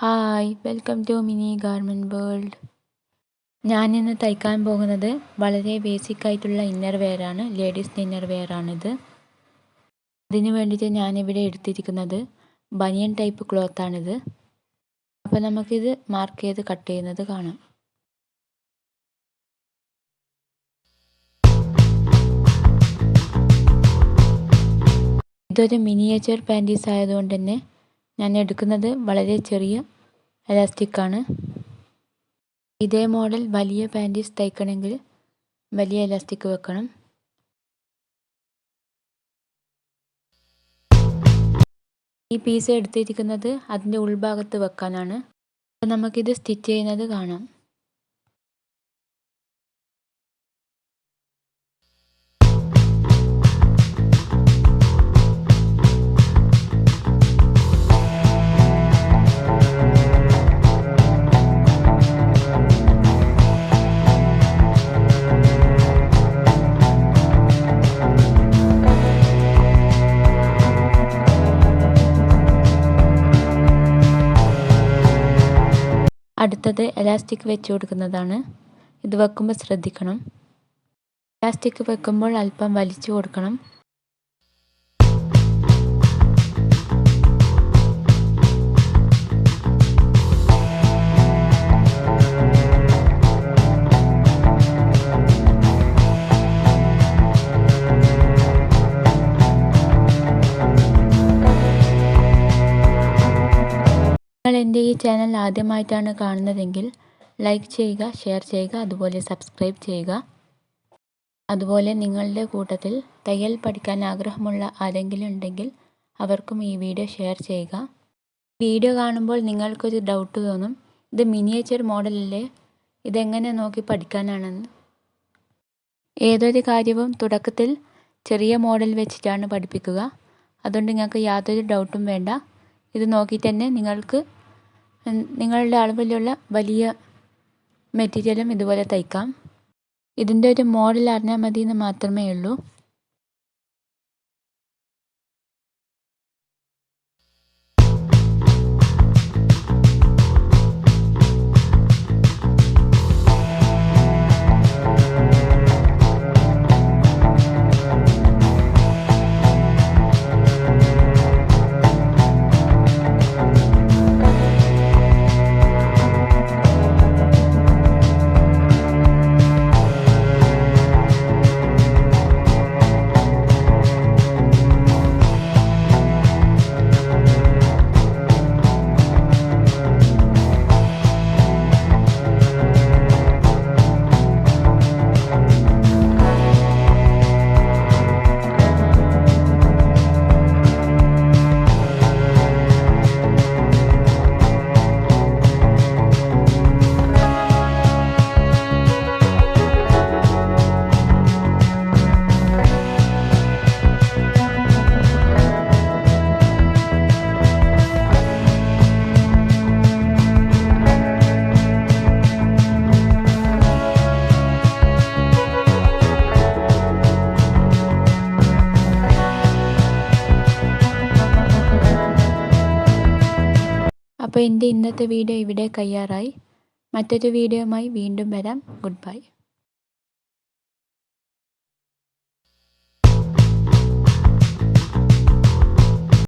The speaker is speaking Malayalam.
Hi, welcome to mini garment world. ഞാനിന്ന് തയ്ക്കാൻ പോകുന്നത് വളരെ ബേസിക് ആയിട്ടുള്ള ഇന്നർ വെയറാണ്. ലേഡീസിൻ്റെ ഇന്നർ വെയറാണിത്. അതിന് വേണ്ടിയിട്ട് ഞാനിവിടെ എടുത്തിരിക്കുന്നത് ബനിയൻ ടൈപ്പ് ക്ലോത്താണിത്. അപ്പോൾ നമുക്കിത് മാർക്ക് ചെയ്ത് കട്ട് ചെയ്യുന്നത് കാണാം. ഇതൊരു മിനിയേച്ചർ പാൻറ്റീസ് ആയതുകൊണ്ട് തന്നെ ഞാൻ എടുക്കുന്നത് വളരെ ചെറിയ എലാസ്റ്റിക്കാണ്. ഇതേ മോഡൽ വലിയ പാൻറ്റീസ് തയ്ക്കണമെങ്കിൽ വലിയ എലാസ്റ്റിക് വെക്കണം. ഈ പീസ് എടുത്തിരിക്കുന്നത് അതിൻ്റെ ഉൾഭാഗത്ത് വെക്കാനാണ്. അപ്പോൾ നമുക്കിത് സ്റ്റിച്ച് ചെയ്യുന്നത് കാണാം. അടുത്തത് എലാസ്റ്റിക് വെച്ച് കൊടുക്കുന്നതാണ്. ഇത് വെക്കുമ്പോൾ ശ്രദ്ധിക്കണം. എലാസ്റ്റിക് വെക്കുമ്പോൾ അല്പം വലിച്ചു കൊടുക്കണം. നിങ്ങൾ എൻ്റെ ഈ ചാനൽ ആദ്യമായിട്ടാണ് കാണുന്നതെങ്കിൽ ലൈക്ക് ചെയ്യുക, ഷെയർ ചെയ്യുക, അതുപോലെ സബ്സ്ക്രൈബ് ചെയ്യുക. അതുപോലെ നിങ്ങളുടെ കൂട്ടത്തിൽ തയ്യൽ പഠിക്കാൻ ആഗ്രഹമുള്ള ആരെങ്കിലും ഉണ്ടെങ്കിൽ അവർക്കും ഈ വീഡിയോ ഷെയർ ചെയ്യുക. വീഡിയോ കാണുമ്പോൾ നിങ്ങൾക്കൊരു ഡൗട്ട് തോന്നും, ഇത് മിനിയേച്ചർ മോഡലല്ലേ, ഇതെങ്ങനെ നോക്കി പഠിക്കാനാണെന്ന്. ഏതൊരു കാര്യവും തുടക്കത്തിൽ ചെറിയ മോഡൽ വെച്ചിട്ടാണ് പഠിപ്പിക്കുക. അതുകൊണ്ട് നിങ്ങൾക്ക് യാതൊരു ഡൗട്ടും വേണ്ട. ഇത് നോക്കി തന്നെ നിങ്ങൾക്ക് നിങ്ങളുടെ അളവിലുള്ള വലിയ മെറ്റീരിയലും ഇതുപോലെ തയ്ക്കാം. ഇതിൻ്റെ ഒരു മോഡൽ അറിഞ്ഞാൽ മതി എന്ന് മാത്രമേ ഉള്ളൂ. അപ്പോൾ എൻ്റെ ഇന്നത്തെ വീഡിയോ ഇവിടെ കഴിയാറായി. മറ്റൊരു വീഡിയോയുമായി വീണ്ടും വരാം. Good bye.